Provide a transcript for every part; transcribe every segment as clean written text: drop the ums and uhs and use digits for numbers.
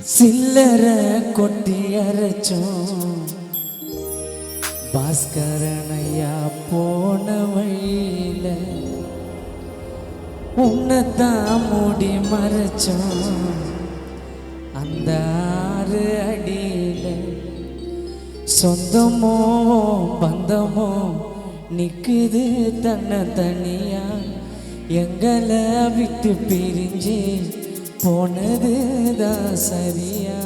சில்லற கொட்டி அரைச்சோம் பாஸ்கரனையா போன வழியில உன்னதான் மூடி மறைச்சோம் அந்த 6 அடியில சொந்தமோ பந்தமோ நிக்குது தன்னை தனியா எங்களை விட்டு பிரிஞ்சு போனதுதான் சரியா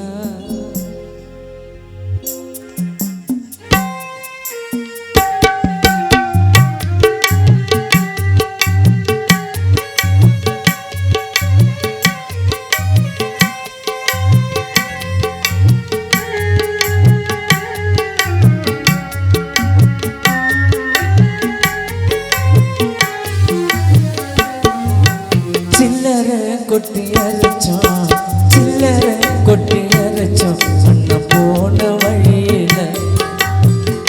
கொட்டி அரைச்சோம் சில்லற கொட்டி அரைச்சோம் அண்ண போன வழியில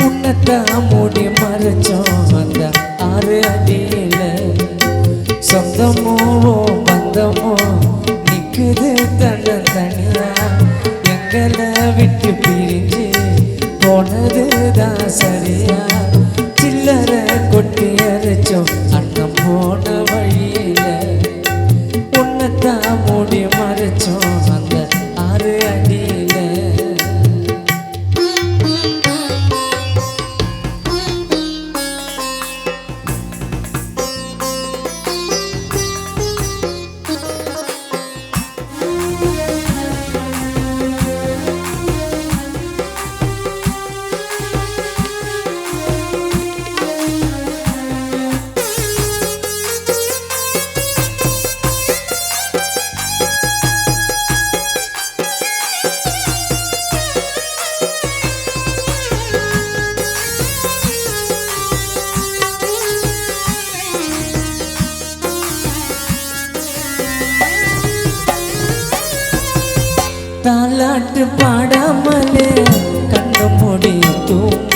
உன்னத்தான் மூடி மறைச்சோம் அந்த 6 அடியில சொந்தமோ பந்தமோ நிக்குது தன்னை தனியா எங்களை விட்டு பிரிஞ்சு போனதுதான் சரியா சில்லற கொட்டி அரைச்சோம் அண்ணன் போன வழியில உன்னத்தான் மூடி மறைச்சோம் அந்த 6 அடியில தாலாட்டு பாடாமலே கண்ணு மூடி தூங்க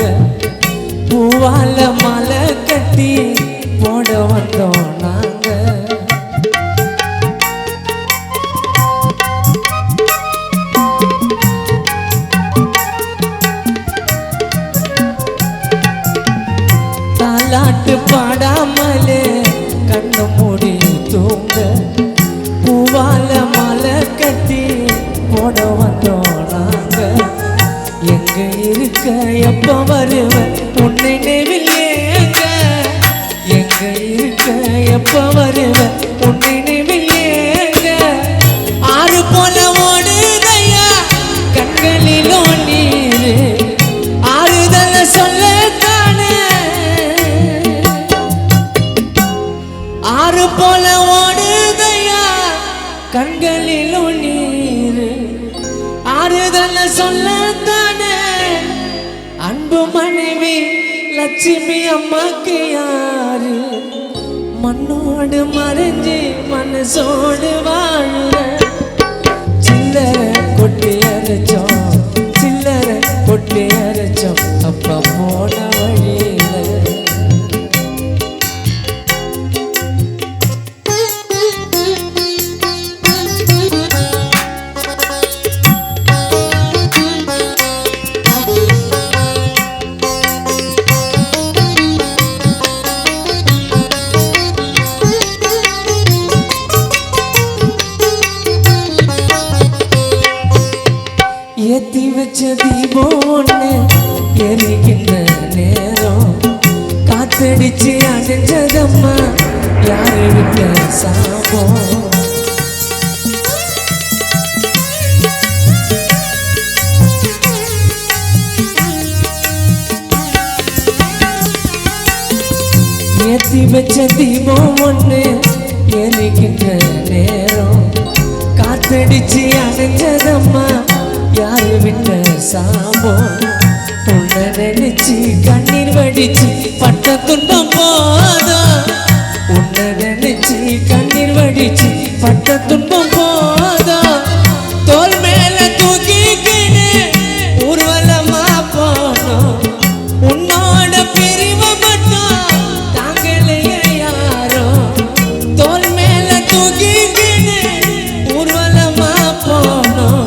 பூவால மலை கட்டி போட வந்தோம் நாங்க தாலாட்டு பாடாமலே கண்ணு மூடி தூங்க பூவால மலை கட்டி போட வந்தோம் நாங்க எங்க இருக்க எப்ப வருவ உன்னை நினைவில் ஏங்க எங்க இருக்க எப்ப வருவ உன்னை நினைவில் ஏங்க 6 போல ஓடுதையா கண்களிலோ நீரு ஆறுதல சொல்லத்தானே 6 போல ஓடுதையா கண்களிலோ நீரு ஆறுதல சொல்லத்தானே அன்பு மனைவி லட்சுமி அம்மாக்கு யாரு மண்ணோடு மறைஞ்சு மனசோடு வாழுற சில்லற கொட்டி அரைச்சோம் சில்லற கொட்டி அரைச்சோம் அப்பா போன வழியில ஏத்தி வச்ச தீபம் ஒண்ணு எரிகின்ற நேரம் காத்தடிச்சு அடைஞ்சதம்மா யாரு விட்ட சாபம் ஏத்தி வச்ச தீபம் ஒண்ணு எரிகின்ற நேரம் காத்தடிச்சு அடைஞ்சதம்மா யாரு விட்ட சாபம் உன்னை நினைச்சு கண்ணீர் வடிச்சு பட்ட துன்பம் போதும் உன்னை நினைச்சு கண்ணீர் வடிச்சு பட்ட துன்பம் போதும் தோல் மேல தூக்கிக்கின்னு ஊர்வலமா போனோம் உன்னோட பிரிவை மட்டும் தாங்கலையே யாரோ தோல் மேல தூக்கிக்கின்னு ஊர்வலமா போனோம்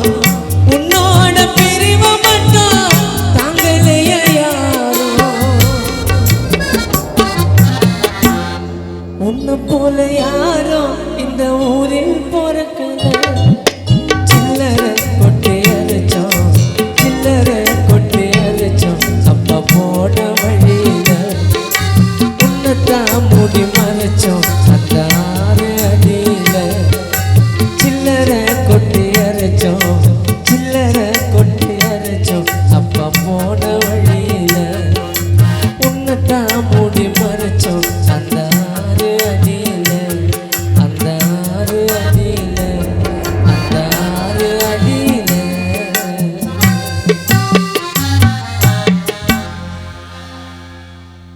ஊரில் போற